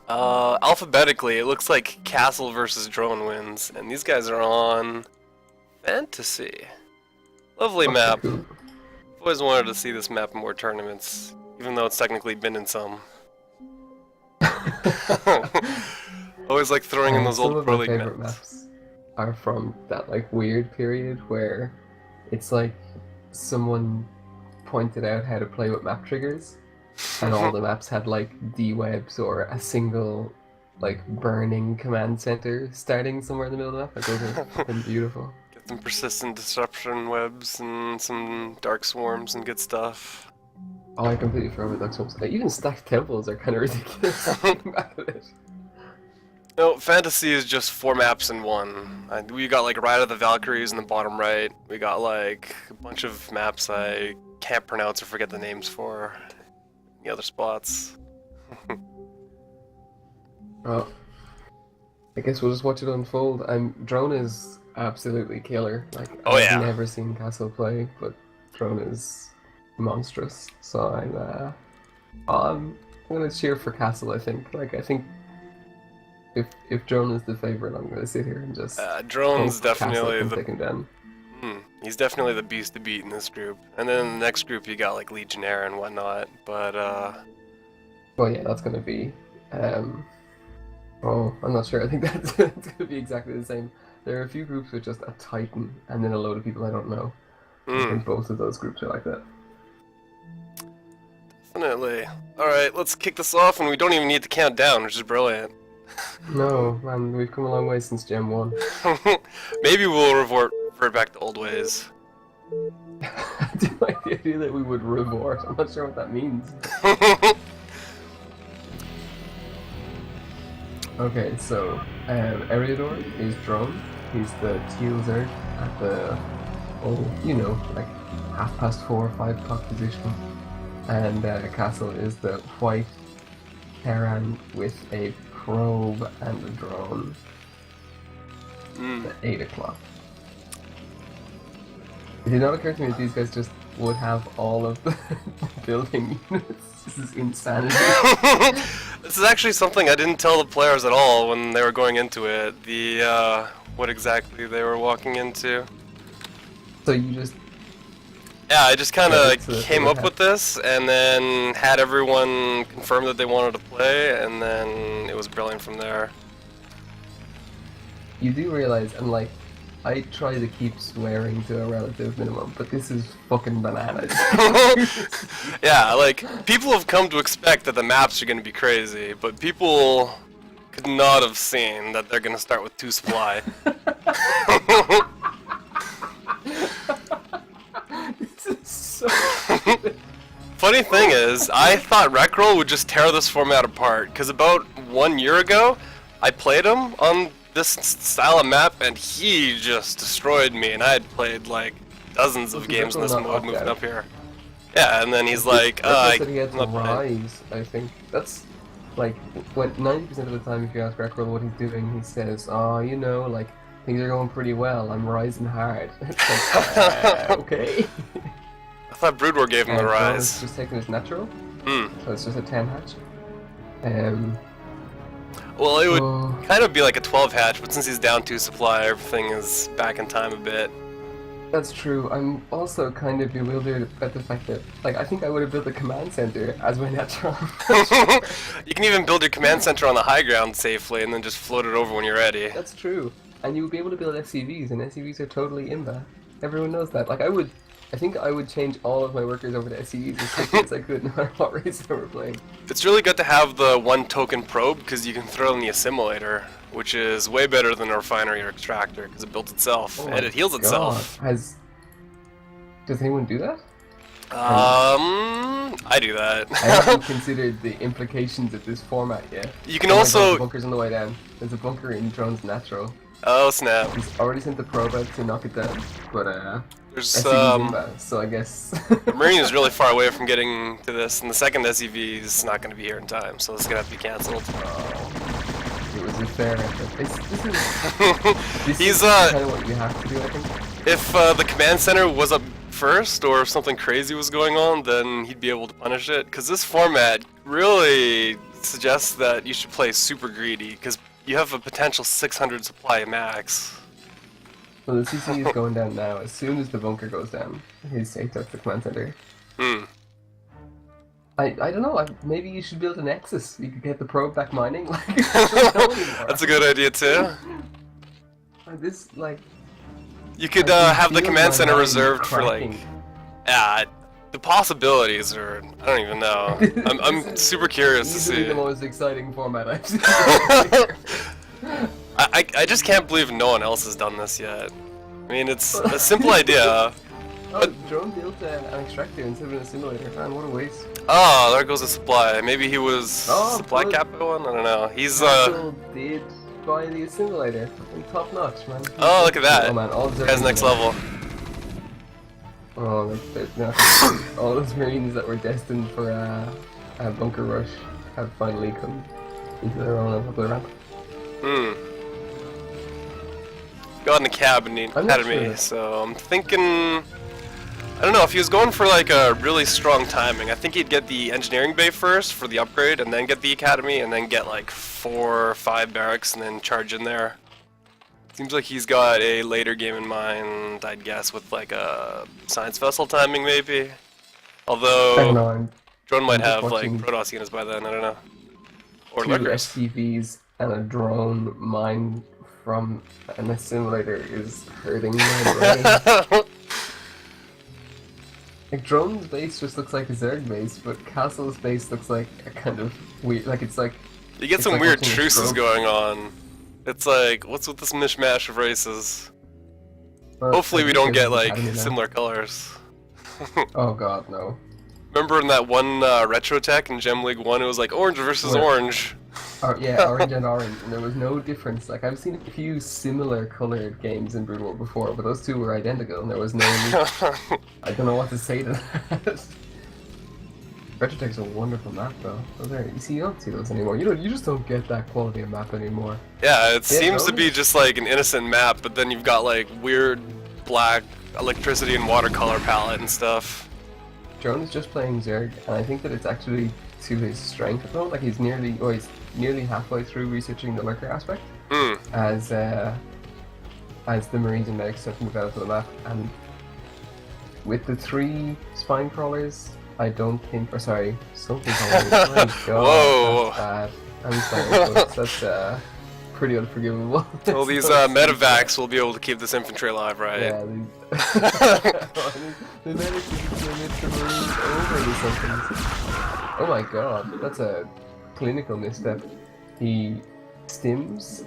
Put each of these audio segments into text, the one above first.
Alphabetically, it looks like Castle versus Drone wins, and these guys are on Fantasy. Lovely Okay, map. cool. I've always wanted to see this map in more tournaments, even though it's technically been in some. Always like throwing in those Some old of Pro my League favorite maps. maps are from that like weird period where it's like someone pointed out how to play with map triggers, and all the maps had like D-webs or a single like burning command center starting somewhere in the middle of the map. Like those are fucking beautiful. Get some persistent disruption webs and some dark swarms and good stuff. Oh, I completely forgot about Dark Souls. Even stacked temples are kind of ridiculous. Thinking back at it. No, Fantasy is just 4 maps in one. We got like Ride of the Valkyries in the bottom right. We got like a bunch of maps I can't pronounce or forget the names for. The other spots. Well, I guess we'll just watch it unfold. Drone is absolutely killer. Like Oh, I've yeah. never seen Castle play, but Drone is monstrous. So I'm gonna cheer for Castle. I think. Like I think if Drone is the favorite, I'm gonna sit here and just Drone's hope Castle definitely can the take him down. he's definitely the beast to beat in this group. And then in the next group you got like Legionnaire and whatnot. But Well, yeah, that's gonna be. Oh, I'm not sure. I think that's gonna be exactly the same. There are a few groups with just a Titan, and then a load of people I don't know. I think both of those groups are like that. definitely. Alright, let's kick this off, and we don't even need to count down, which is brilliant. No, man, we've come a long way since Gen 1. Maybe we'll revert back to old ways. I do like the idea that we would revert. I'm not sure what that means. Okay, so Eriador is Drone. He's the teal Zerg at the, like 4:30, 5 o'clock position. And Castle is the white Terran with a probe and a drone at 8 o'clock. It did not occur to me that these guys just would have all of the building units. This is insanity. This is actually something I didn't tell the players at all when they were going into it. What exactly they were walking into. So you just... Yeah, I just kind of so came up with this, and then had everyone confirm that they wanted to play, and then it was brilliant from there. You do realize, and like, I try to keep swearing to a relative minimum, but this is fucking bananas. Yeah, like, people have come to expect that the maps are going to be crazy, but people could not have seen that they're going to start with 2 supply. This is so Funny thing is, I thought Reckroll would just tear this format apart, because about 1 year ago, I played him on this style of map, and he just destroyed me, and I had played like dozens of games in this mode moving up here. Yeah, and then he's like, I said he had I'm not playing. Rise, I think. That's like when 90% of the time if you ask Reckroll what he's doing, he says, oh, like things are going pretty well, I'm rising hard. It's like, okay. I thought Brood War gave him the rise. It's just taking his natural. Hmm. So it's just a 10 hatch. Well, it would kind of be like a 12 hatch, but since he's down 2 supply, everything is back in time a bit. That's true. I'm also kind of bewildered at the fact that, like, I think I would have built a command center as my natural. You can even build your command center on the high ground safely, and then just float it over when you're ready. That's true. And you would be able to build SCVs, and SCVs are totally imba. Everyone knows that. Like, I think I would change all of my workers over to SCVs as quickly as I could, no matter what race they were playing. It's really good to have the 1 token probe, because you can throw in the assimilator, which is way better than a refinery or extractor, because it builds itself, and it heals itself. Does anyone do that? I do that. I haven't considered the implications of this format yet. You can Oh my also... God, the bunker's on the way down. There's a bunker in Drone's natural. Oh snap. He's already sent the probe out to knock it down, but There's SCV's so I guess... the Marine is really far away from getting to this, and the second SCV is not going to be here in time, so it's going to have to be cancelled. It was a fair effort. This is kind of what you have to do, I think. If the command center was up first, or if something crazy was going on, then he'd be able to punish it, because this format really suggest that you should play super greedy, because you have a potential 600 supply max. Well, the CC is going down now. As soon as the bunker goes down, his takes out the command center. Hmm. I don't know. Maybe you should build a nexus. You could get the probe back mining. Like, I don't know anymore. That's a good idea too. Like this, like. You could I can have the feel command my center mind reserved for like. cracking. Yeah, the possibilities are. I don't even know. I'm This is super curious to Easily see. the most exciting format I've seen. I just can't believe no one else has done this yet. I mean, it's a simple idea. Oh, drone built an extractor instead of a simulator. Man, what a waste. Oh, there goes the supply. Maybe he was Oh, supply but- cap one. I don't know. He's Castle did buy the simulator. Fucking top notch, man. Oh, look at that. Oh man, all Guy's next level. Oh, no. All those Marines that were destined for a bunker rush have finally come into their own on top of the ramp. Hmm. Got in the cab in the I'm not academy, sure. so I'm thinking. I don't know if he was going for like a really strong timing. I think he'd get the engineering bay first for the upgrade, and then get the academy, and then get like 4 or 5 barracks, and then charge in there. Seems like he's got a later game in mind, I'd guess, with like a science vessel timing maybe. I don't Although know, I'm drone might I'm just have like watching Protoss units by then. I don't know. Or 2 lurkers. SCVs and a drone mine from a simulator is hurting my brain. Like, drone's base just looks like a Zerg base, but Castle's base looks like a kind of weird, like it's like... You get It's some like weird watching a truces stroke. going on. It's like, what's with this mishmash of races? well, Hopefully I we think don't there's get an like academy now. similar colors. Oh god, no. Remember in that one retro tech in Gem League 1, it was like orange versus Where? orange. Yeah, orange and orange, and there was no difference. Like, I've seen a few similar colored games in Brood War before, but those two were identical, and there was no... I don't know what to say to that. Retrotech's a wonderful map, though. Those are, you don't see those anymore. You just don't get that quality of map anymore. Yeah, it seems to drone be is- just like an innocent map, but then you've got like weird black electricity and watercolor palette and stuff. Drone is just playing Zerg, and I think that it's actually to his strength at the moment. Like, he's nearly halfway through researching the lurker aspect, Hmm. as the Marines and medics start to move out of the map, and with the 3 spine crawlers, I don't think, or sorry, something crawlers. My god, Whoa. that's bad. I'm sorry, folks, that's pretty unforgivable. Well, these medevacs will be able to keep this infantry alive, right? Yeah, the medics are doing it to Marines over these somethings. Oh my god, that's a clinical misstep. He stims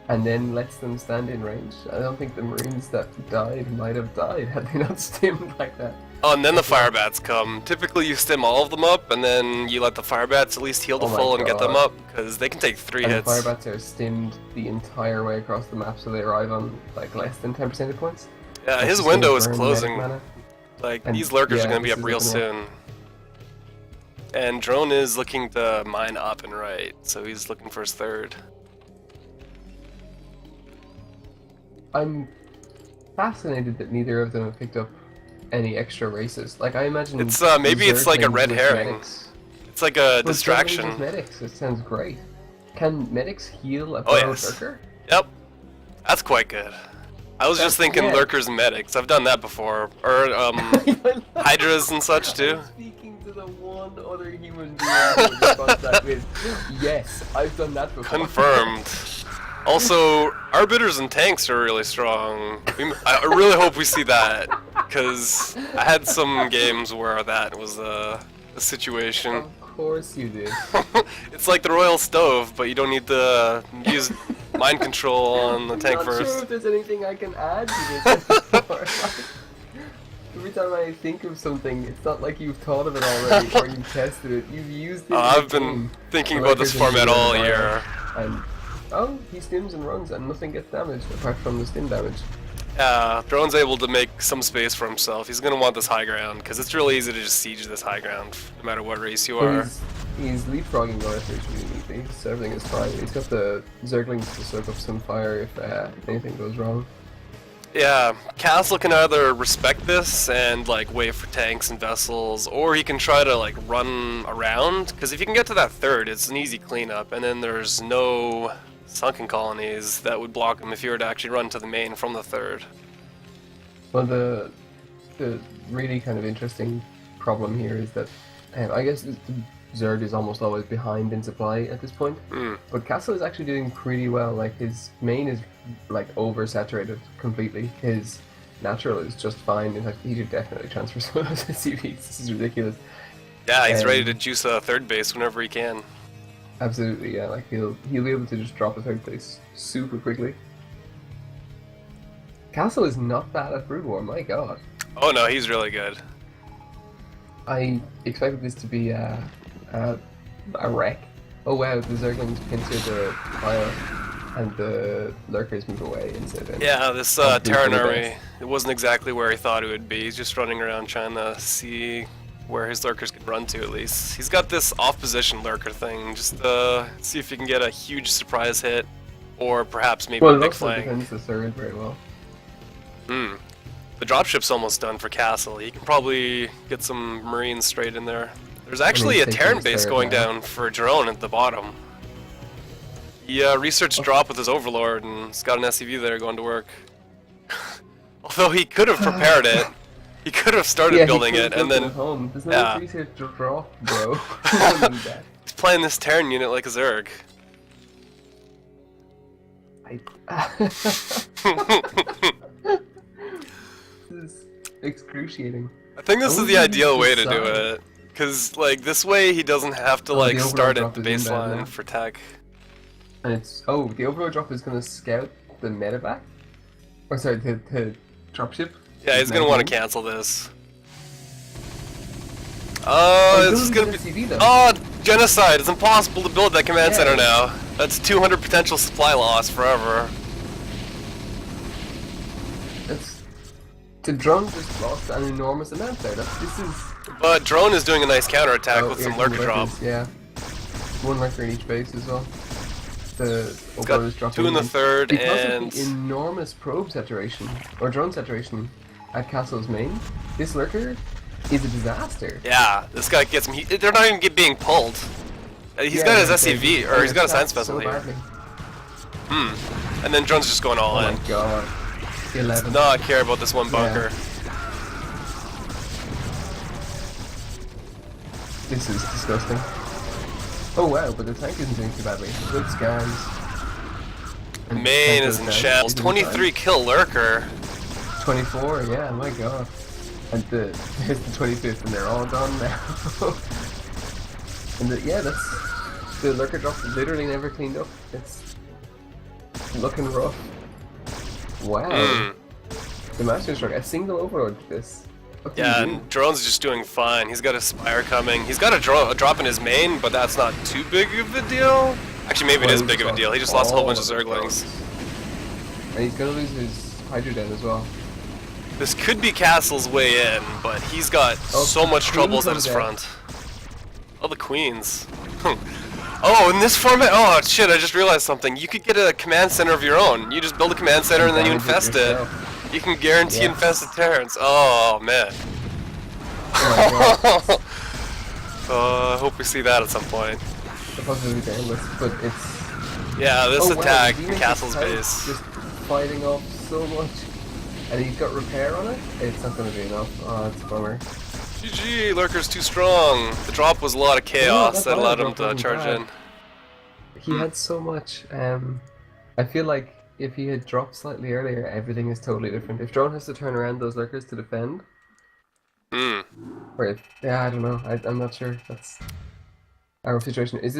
and then lets them stand in range. I don't think the Marines that died might have died had they not stimmed like that. Oh, and then the fire bats come. Typically you stim all of them up, and then you let the fire bats at least heal to Oh my full and get them God. up, because they can take 3 And the hits. fire bats are stimmed the entire way across the map, so they arrive on like less than 10% hit points. Yeah, That's his just window gonna is burn closing. medic mana. Like, And, these lurkers yeah, are going to be this up is real looking soon. And Drone is looking to mine up and right, so he's looking for his 3rd. I'm fascinated that neither of them have picked up any extra races. Like, I imagine It's, maybe it's like a Zerglings red with herring. medics. It's like a Well, Zerglings distraction. with medics, it sounds great. Can medics heal a Oh, burrowed yes. lurker? Yep. That's quite good. I was just thinking yeah. lurkers and medics. I've done that before. Or, hydras and such, too. I'm speaking to the one other human being who would respond to that with, yes, I've done that before. Confirmed. Also, arbiters and tanks are really strong. I really hope we see that, because I had some games where that was a situation. Of course you did. It's like the Royal Stove, but you don't need to use mind control on the I'm tank not first. sure if there's anything I can add to this anymore. Every time I think of something, it's not like you've thought of it already or you've tested it. You've used it. in I've the been game. thinking The about this lurkers in format the all environment, year. And oh, he stims and runs, and nothing gets damaged apart from the stim damage. Yeah, Drone's able to make some space for himself. He's gonna want this high ground, because it's really easy to just siege this high ground, no matter what race you So are. he's leapfrogging North really neatly, so everything is fine. He's got the Zerglings to soak up some fire if anything goes wrong. Yeah, Castle can either respect this and like wait for tanks and vessels, or he can try to like run around. Because if you can get to that third, it's an easy cleanup, and then there's no sunken colonies that would block him if you were to actually run to the main from the third. Well, the really kind of interesting problem here is that I guess the Zerg is almost always behind in supply at this point. But Castle is actually doing pretty well. Like his main is like oversaturated completely. His natural is just fine. In fact, he should definitely transfer some of those SCVs. This is ridiculous. Yeah, he's ready to juice a third base whenever he can. Absolutely, yeah. Like he'll be able to just drop a third base super quickly. Castle is not bad at Brood War. My God. Oh no, he's really good. I expected this to be a wreck. Oh wow, the Zerglings pincer the fire and the lurkers move away instead. Yeah, this Terran army, it wasn't exactly where he thought it would be. He's just running around trying to see where his lurkers can run to at least. He's got this off-position lurker thing, just see if he can get a huge surprise hit, or perhaps maybe a big flank. Well, it also defends the third very well. The dropship's almost done for Castle. He can probably get some Marines straight in there. There's actually a Terran base going down for Drone at the bottom. He researched drop with his Overlord and he's got an SCV there going to work. Although he could have prepared it. He could have started building it and then... There's no research to drop, bro. He's playing this Terran unit like a Zerg. This is excruciating. I think this is the ideal way to do it. Because, like, this way he doesn't have to, like, start at the baseline for tech. And it's... Oh, the Overlord drop is going to scout the medevac? Or sorry, the dropship? Yeah, he's going to want to cancel this. Oh, this is going to be... Oh, genocide! It's impossible to build that command center now. That's 200 potential supply loss forever. The drone just lost an enormous amount there. This is... But Drone is doing a nice counterattack with some lurker drop. Yeah. One lurker in each base as well. The Overlord is dropping 2 in the third and... Because of the enormous probe saturation, or drone saturation at Castle's main, this lurker is a disaster. Yeah, this guy gets him... They're not even being pulled. He's got his SCV, or he's got a science vessel here. And then Drone's just going all in. Oh my God. 11. Does not care about this one bunker. This is disgusting. Oh wow, but the tank isn't doing too badly. Good scans. Main is in shells. 23 kill lurker. 24, yeah, my God. And there's the 25th, and they're all gone now. And that's the lurker drop literally never cleaned up. It's looking rough. Wow. The Master Stroke, a single Overlord this. Yeah, and Drone's just doing fine. He's got a Spire coming. He's got a drop in his main, but that's not too big of a deal. Actually, maybe it is big of a deal. He just lost a whole bunch of Zerglings. And he's gonna lose his Hydra Den as well. This could be Castle's way in, but he's got so much troubles at his front. Oh, the Queens. Oh, in this format? Oh, shit, I just realized something. You could get a command center of your own. You just build a command center and then you infest it. You can guarantee infested Terrans. Oh, man. Oh, I hope we see that at some point. The possibility is endless, but it's... Yeah, this attack, Castle's base. Just fighting off so much. And he's got repair on it? It's not going to be enough. Oh, it's a bummer. GG, Lurker's too strong. The drop was a lot of chaos that allowed him to charge in. He had so much. I feel like if he had dropped slightly earlier, everything is totally different. If Drone has to turn around those Lurkers to defend, or if, I don't know. I'm not sure. That's our situation. Is this